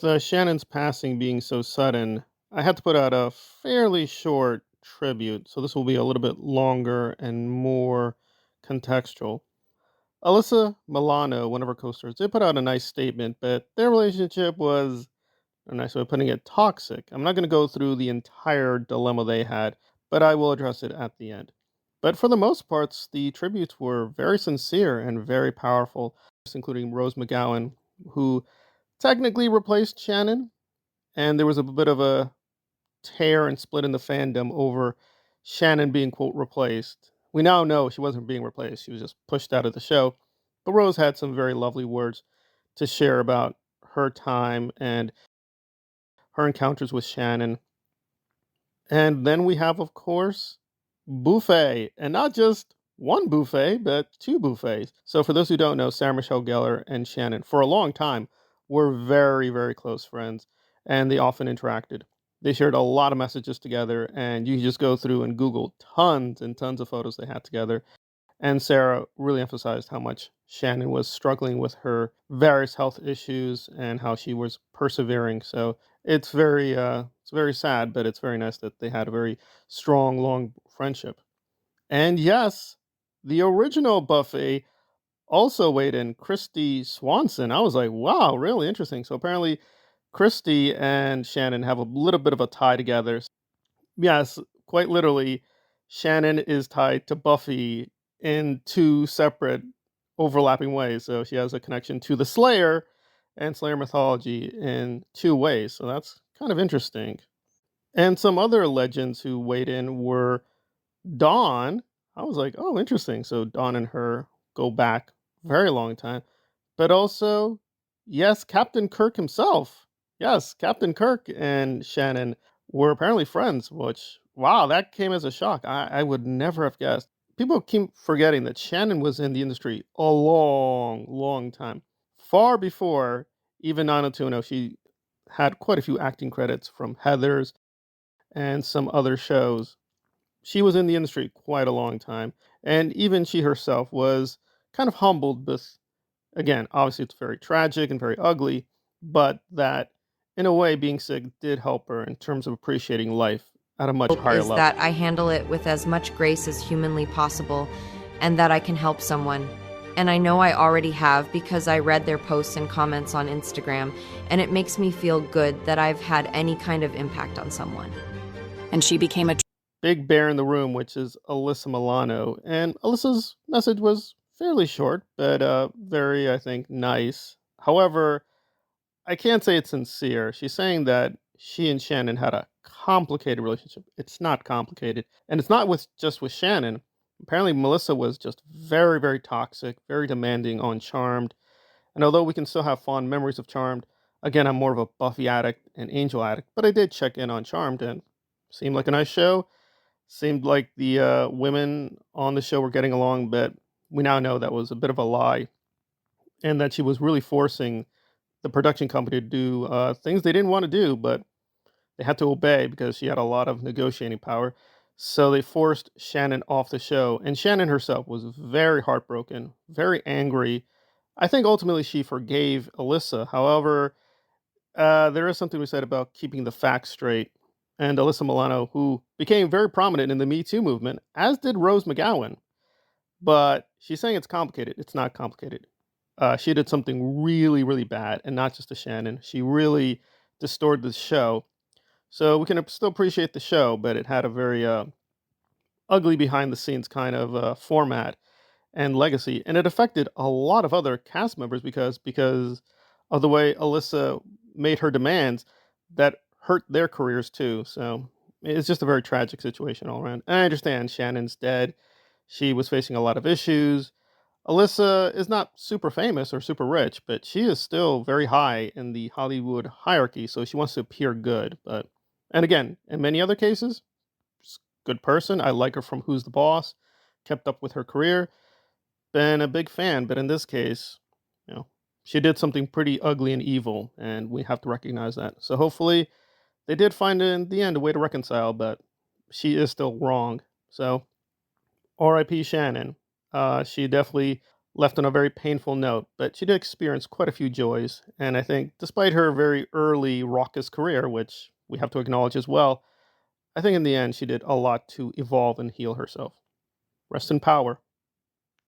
With Shannon's passing being so sudden, I had to put out a fairly short tribute, so this will be a little bit longer and more contextual. Alyssa Milano, one of her co-stars, did put out a nice statement, but their relationship was, a nice way of putting it, toxic. I'm not going to go through the entire dilemma they had, but I will address it at the end. But for the most parts, the tributes were very sincere and very powerful, including Rose McGowan, who technically replaced Shannon, and there was a bit of a tear and split in the fandom over Shannon being quote replaced. We now know she wasn't being replaced; she was just pushed out of the show. But Rose had some very lovely words to share about her time and her encounters with Shannon. And then we have, of course, Buffet, and not just one buffet, but two buffets. So, for those who don't know, Sarah Michelle Gellar and Shannon, for a long time, were very, very close friends, and they often interacted. They shared a lot of messages together, and you can just go through and Google tons and tons of photos they had together. And Sarah really emphasized how much Shannon was struggling with her various health issues and how she was persevering. So it's very sad, but it's very nice that they had a very strong, long friendship. And yes, the original Buffy also weighed in, Christy Swanson. I was like, wow, really interesting. So apparently, Christy and Shannon have a little bit of a tie together. Yes, quite literally, Shannon is tied to Buffy in two separate overlapping ways. So she has a connection to the Slayer and Slayer mythology in two ways. So that's kind of interesting. And some other legends who weighed in were Dawn. I was like, oh, interesting. So Dawn and her go back very long time. But also, yes, Captain Kirk himself. Yes, Captain Kirk and Shannon were apparently friends, which, wow, that came as a shock. I would never have guessed. People keep forgetting that Shannon was in the industry a long, long time. Far before even 90210, she had quite a few acting credits from Heathers and some other shows. She was in the industry quite a long time. And even she herself was kind of humbled, but again, obviously it's very tragic and very ugly, but that in a way being sick did help her in terms of appreciating life at a much higher Is level. that I handle it with as much grace as humanly possible and that I can help someone. And I know I already have because I read their posts and comments on Instagram, and it makes me feel good that I've had any kind of impact on someone. And she became a Big bear in the room, which is Alyssa Milano. And Alyssa's message was fairly short, but very, I think, nice. However, I can't say it's sincere. She's saying that she and Shannon had a complicated relationship. It's not complicated. And it's not just with Shannon. Apparently, Melissa was just very, very toxic, very demanding on Charmed. And although we can still have fond memories of Charmed, again, I'm more of a Buffy addict and Angel addict, but I did check in on Charmed and seemed like a nice show. Seemed like the women on the show were getting along, but we now know that was a bit of a lie and that she was really forcing the production company to do things they didn't want to do, but they had to obey because she had a lot of negotiating power. So they forced Shannon off the show, and Shannon herself was very heartbroken, very angry. I think ultimately she forgave Alyssa. However, there is something we said about keeping the facts straight. And Alyssa Milano, who became very prominent in the Me Too movement, as did Rose McGowan. But she's saying it's complicated. It's not complicated. She did something really, really bad, and not just to Shannon. She really distorted the show. So we can still appreciate the show, but it had a very ugly behind the scenes kind of format and legacy, and it affected a lot of other cast members because of the way Alyssa made her demands that hurt their careers too. So it's just a very tragic situation all around. And I understand Shannon's dead. She was facing a lot of issues. Alyssa is not super famous or super rich, but she is still very high in the Hollywood hierarchy, so she wants to appear good. But and again, in many other cases, she's a good person. I like her from Who's the Boss, kept up with her career, been a big fan, but in this case, you know, she did something pretty ugly and evil, and we have to recognize that. So hopefully they did find in the end a way to reconcile, but she is still wrong. So R.I.P. Shannon. She definitely left on a very painful note, but she did experience quite a few joys. And I think, despite her very early raucous career, which we have to acknowledge as well, I think in the end she did a lot to evolve and heal herself. Rest in power.